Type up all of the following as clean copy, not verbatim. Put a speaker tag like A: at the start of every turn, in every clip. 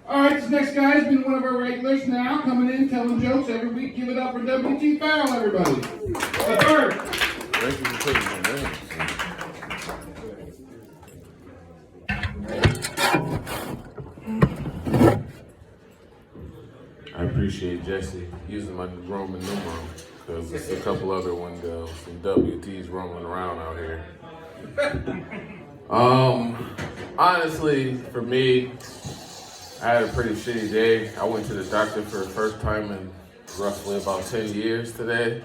A: All right, this next guy has been one of our regulars now, coming in, telling jokes every week. Give it up for W.T. Farrell, everybody. The third.
B: Thank you for putting my name. I appreciate Jesse using my Roman numeral because there's a couple other windows and WTs roaming around out here. Honestly, for me, I had a pretty shitty day. I went to the doctor for the first time in roughly about 10 years today.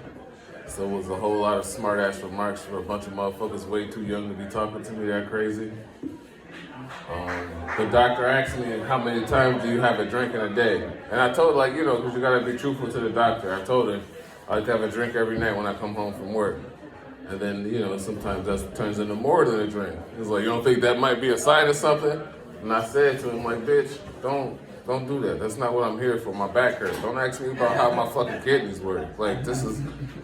B: So it was a whole lot of smart ass remarks for a bunch of motherfuckers way too young to be talking to me that crazy. The doctor asked me how many times do you have a drink in a day? And I told her, because you gotta be truthful to the doctor. I told her I like to have a drink every night when I come home from work. And then, sometimes that turns into more than a drink. He's like, you don't think that might be a sign of something? And I said to him, like, bitch, don't do that. That's not what I'm here for. My back hurts. Don't ask me about how my fucking kidneys work. Like, I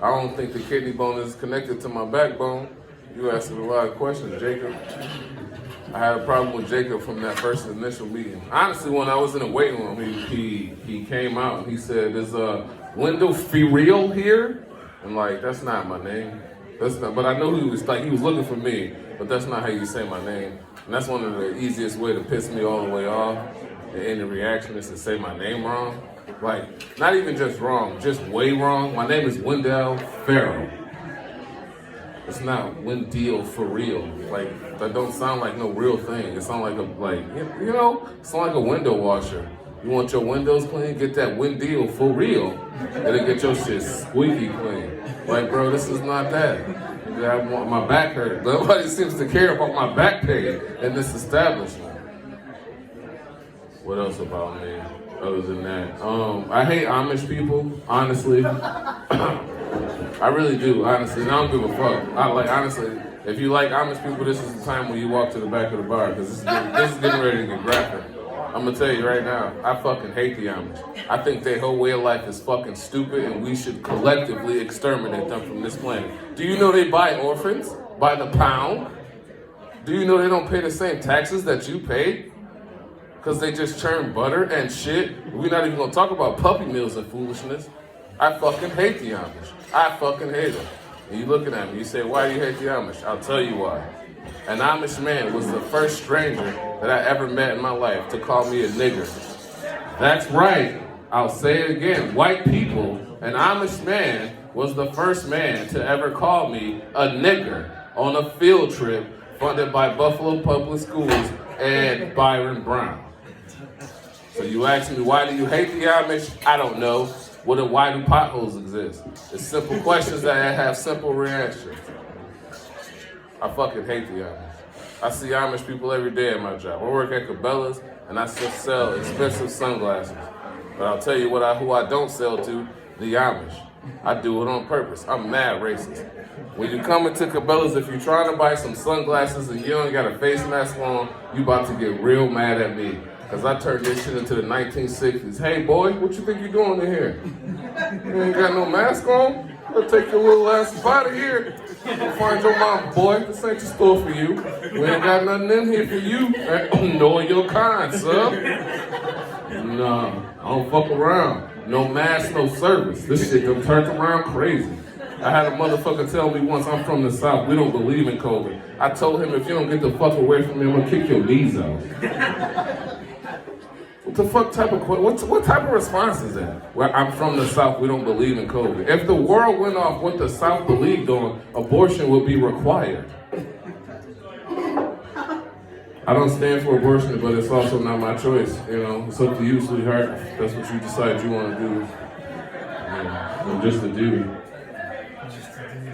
B: don't think the kidney bone is connected to my backbone. You asking a lot of questions, Jacob. I had a problem with Jacob from that first initial meeting. Honestly, when I was in the waiting room, he came out and he said, "Is Wendell Ferrell here?" And like, that's not my name. That's not. But I know he was looking for me, but that's not how you say my name. And that's one of the easiest way to piss me all the way off. And any reaction is to say my name wrong. Like, not even just wrong, just way wrong. My name is Wendell Ferrell. It's not Wendell for real. Like, that don't sound like no real thing. It sound like it sound like a window washer. You want your windows clean? Get that Wendell for real. It'll get your shit squeaky clean. Like, bro, this is not that. My back hurt. Nobody seems to care about my back pain in this establishment. What else about me? Other than that, I hate Amish people, honestly. I really do, honestly. And I don't give a fuck. Honestly, if you like Amish people, this is the time when you walk to the back of the bar, because this is getting ready to get graphic. I'm gonna tell you right now, I fucking hate the Amish. I think their whole way of life is fucking stupid, and we should collectively exterminate them from this planet. Do you know they buy orphans by the pound? Do you know they don't pay the same taxes that you pay? Because they just churn butter and shit. We're not even gonna talk about puppy mills and foolishness. I fucking hate the Amish. I fucking hate them. And you looking at me, you say, why do you hate the Amish? I'll tell you why. An Amish man was the first stranger that I ever met in my life to call me a nigger. That's right. I'll say it again. White people, an Amish man was the first man to ever call me a nigger on a field trip funded by Buffalo Public Schools and Byron Brown. So you ask me, why do you hate the Amish? I don't know. Why do potholes exist? It's simple questions that have simple reactions. I fucking hate the Amish. I see Amish people every day at my job. I work at Cabela's and I sell expensive sunglasses. But I'll tell you who I don't sell to, the Amish. I do it on purpose. I'm mad racist. When you come into Cabela's, if you're trying to buy some sunglasses and you only got a face mask on, you about to get real mad at me. Because I turned this shit into the 1960s. Hey, boy, what you think you doing in here? You ain't got no mask on? I'll take your little ass out of here. Go find your mom, boy. This ain't the store for you. We ain't got nothing in here for you. Knowing your kind, son. Nah, I don't fuck around. No mask, no service. This shit done turned around crazy. I had a motherfucker tell me once, I'm from the South, we don't believe in COVID. I told him, if you don't get the fuck away from me, I'm gonna kick your knees out. What the fuck type of what type of response is that? Well, I'm from the South, we don't believe in COVID. If the world went off what the South believed on, abortion would be required. I don't stand for abortion, but it's also not my choice. It's up to you, sweetheart. That's what you decide you want to do. I'm just a dude.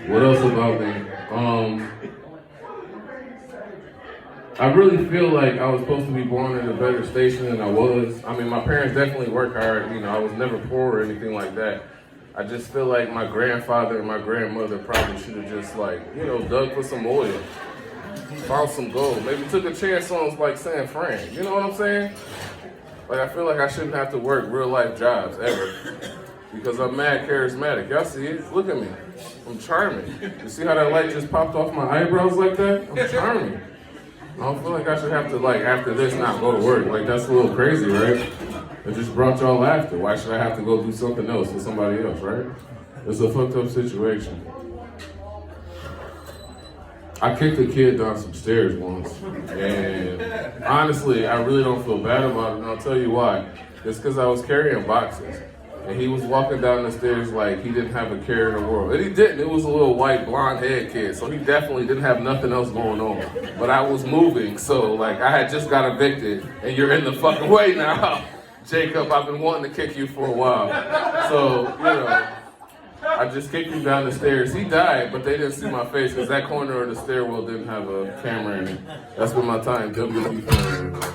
B: What else about me? I really feel like I was supposed to be born in a better station than I was. I mean, my parents definitely worked hard. I was never poor or anything like that. I just feel like my grandfather and my grandmother probably should have just dug for some oil, found some gold, maybe took a chance on like San Fran. You know what I'm saying? Like, I feel like I shouldn't have to work real life jobs ever because I'm mad charismatic. Y'all see it? Look at me. I'm charming. You see how that light just popped off my eyebrows like that? I'm charming. I don't feel like I should have to, like, after this, not go to work. Like, that's a little crazy, right? It just brought y'all laughter. Why should I have to go do something else with somebody else, right? It's a fucked up situation. I kicked a kid down some stairs once, and honestly, I really don't feel bad about it, and I'll tell you why. It's because I was carrying boxes, and he was walking down the stairs like he didn't have a care in the world. And he didn't. It was a little white, blonde-haired kid, so he definitely didn't have nothing else going on. But I was moving, so like I had just got evicted, and you're in the fucking way now. Jacob, I've been wanting to kick you for a while. So, you know, I just kicked him down the stairs. He died, but they didn't see my face because that corner of the stairwell didn't have a camera in it. That's been my time, WT camera.